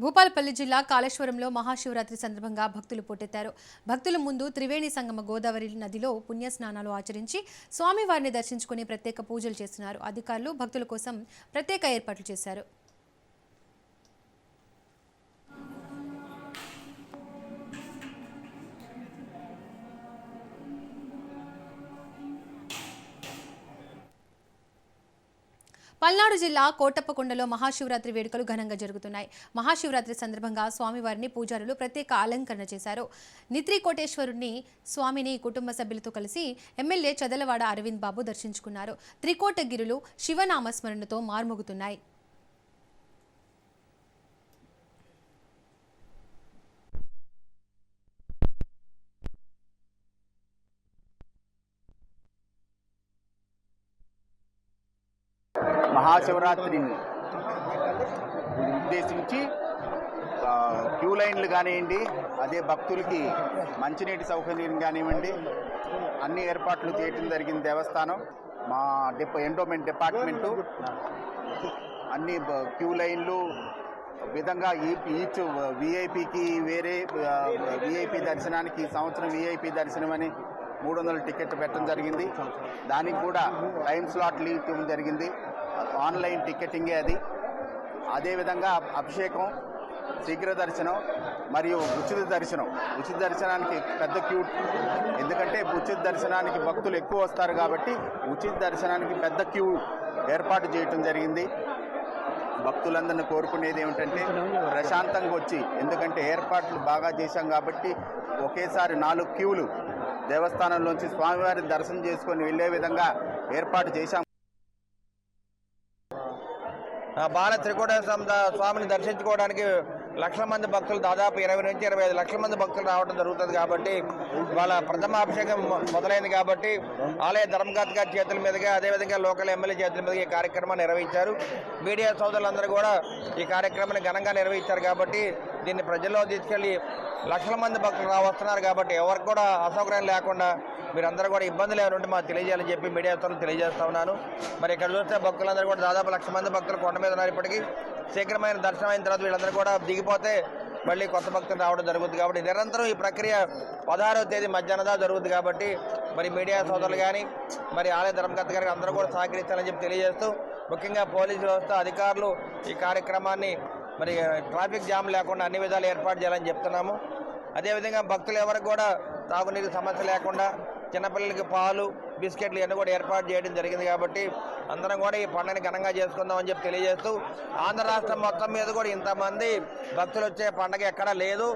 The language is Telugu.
భూపాలపల్లి జిల్లా కాళేశ్వరంలో మహాశివరాత్రి సందర్భంగా భక్తులు పోటెత్తారు. భక్తుల ముందు త్రివేణి సంగమ గోదావరి నదిలో పుణ్యస్నానాలు ఆచరించి స్వామివారిని దర్శించుకుని ప్రత్యేక పూజలు చేస్తున్నారు. అధికారులు భక్తుల కోసం ప్రత్యేక ఏర్పాట్లు చేశారు. పల్నాడు జిల్లా కోటప్పకొండలో మహాశివరాత్రి వేడుకలు ఘనంగా జరుగుతున్నాయి. మహాశివరాత్రి సందర్భంగా స్వామివారిని పూజారులు ప్రత్యేక అలంకరణ చేశారు. నిత్రికోటేశ్వరుని స్వామిని కుటుంబ సభ్యులతో కలిసి ఎమ్మెల్యే చదలవాడ అరవింద్ బాబు దర్శించుకున్నారు. త్రికోటగిరులు శివనామస్మరణతో మార్మోగుతున్నాయి. మహాశివరాత్రిని ఉద్దేశించి క్యూ లైన్లు కానివ్వండి, అదే భక్తులకి మంచినీటి సౌకర్యం కానివ్వండి, అన్ని ఏర్పాట్లు చేయడం జరిగింది. దేవస్థానం మా ఎండోమెంట్ డిపార్ట్మెంటు అన్ని క్యూ లైన్లు విధంగా ఈచ్ విఐపికి వేరే విఐపి దర్శనానికి సంవత్సరం విఐపి దర్శనం అని 300 టికెట్ పెట్టడం జరిగింది. దానికి కూడా టైం స్లాట్లు ఇవ్వడం జరిగింది. ఆన్లైన్ టికెటింగే అది. అదేవిధంగా అభిషేకం, శీఘ్ర దర్శనం మరియు ఉచిత దర్శనం. ఉచిత దర్శనానికి పెద్ద క్యూ, ఎందుకంటే ఉచిత దర్శనానికి భక్తులు ఎక్కువ వస్తారు కాబట్టి ఉచిత దర్శనానికి పెద్ద క్యూ ఏర్పాటు చేయటం జరిగింది. భక్తులందరినీ కోరుకునేది ఏమిటంటే ప్రశాంతంగా వచ్చి, ఎందుకంటే ఏర్పాట్లు బాగా చేశాం కాబట్టి ఒకేసారి 4 క్యూలు దేవస్థానంలోంచి స్వామివారిని దర్శనం చేసుకొని వెళ్లే విధంగా ఏర్పాటు చేశాం. బాల త్రికోటేశ్వర స్వామిని దర్శించుకోవడానికి లక్షల మంది భక్తులు, దాదాపు 20 నుంచి 25 లక్షల మంది భక్తులు రావడం జరుగుతుంది. కాబట్టి వాళ్ళ ప్రథమాభిషేకం మొదలైంది కాబట్టి ఆలయ ధర్మకర్త గారి చేతుల మీదుగా, అదేవిధంగా లోకల్ ఎమ్మెల్యే చేతుల మీదుగా ఈ కార్యక్రమాన్ని నిర్వహించారు. మీడియా సోదరులందరూ కూడా ఈ కార్యక్రమాన్ని ఘనంగా నిర్వహించారు. కాబట్టి దీన్ని ప్రజల్లో తీసుకెళ్లి లక్షల మంది భక్తులు వస్తున్నారు. కాబట్టి ఎవరికి కూడా అసౌకర్యం లేకుండా మీరందరూ కూడా ఇబ్బందులు ఏమైనా మాకు తెలియజేయాలని చెప్పి మీడియా సోదరులు తెలియజేస్తా ఉన్నాను. మరి ఇక్కడ చూస్తే భక్తులందరూ కూడా దాదాపు 1,00,000 మంది భక్తులు కొండ మీద ఉన్నారు. ఇప్పటికీ శీఘ్రమైన దర్శనం అయిన తర్వాత వీళ్ళందరూ కూడా దిగిపోతే మళ్ళీ కొత్త భక్తులు రావడం జరుగుతుంది. కాబట్టి నిరంతరం ఈ ప్రక్రియ 16వ తేదీ మధ్యాహ్నం జరుగుతుంది. కాబట్టి మరి మీడియా సోదరులు కానీ, మరి ఆలయ ధర్మకర్త గారికి అందరూ కూడా సహకరించాలని చెప్పి తెలియజేస్తూ, ముఖ్యంగా పోలీసు వ్యవస్థ అధికారులు ఈ కార్యక్రమాన్ని మరి ట్రాఫిక్ జామ్ లేకుండా అన్ని విధాలు ఏర్పాటు చేయాలని చెప్తున్నాము. అదేవిధంగా భక్తులు ఎవరికి కూడా తాగునీరు సమస్య లేకుండా చిన్నపిల్లలకి పాలు, బిస్కెట్లు ఇవన్నీ కూడా ఏర్పాటు చేయడం జరిగింది. కాబట్టి అందరం కూడా ఈ పండుగని ఘనంగా చేసుకుందామని చెప్పి తెలియజేస్తూ, ఆంధ్ర రాష్ట్రం మొత్తం మీద కూడా ఇంతమంది భక్తులు వచ్చే పండుగ ఎక్కడా లేదు.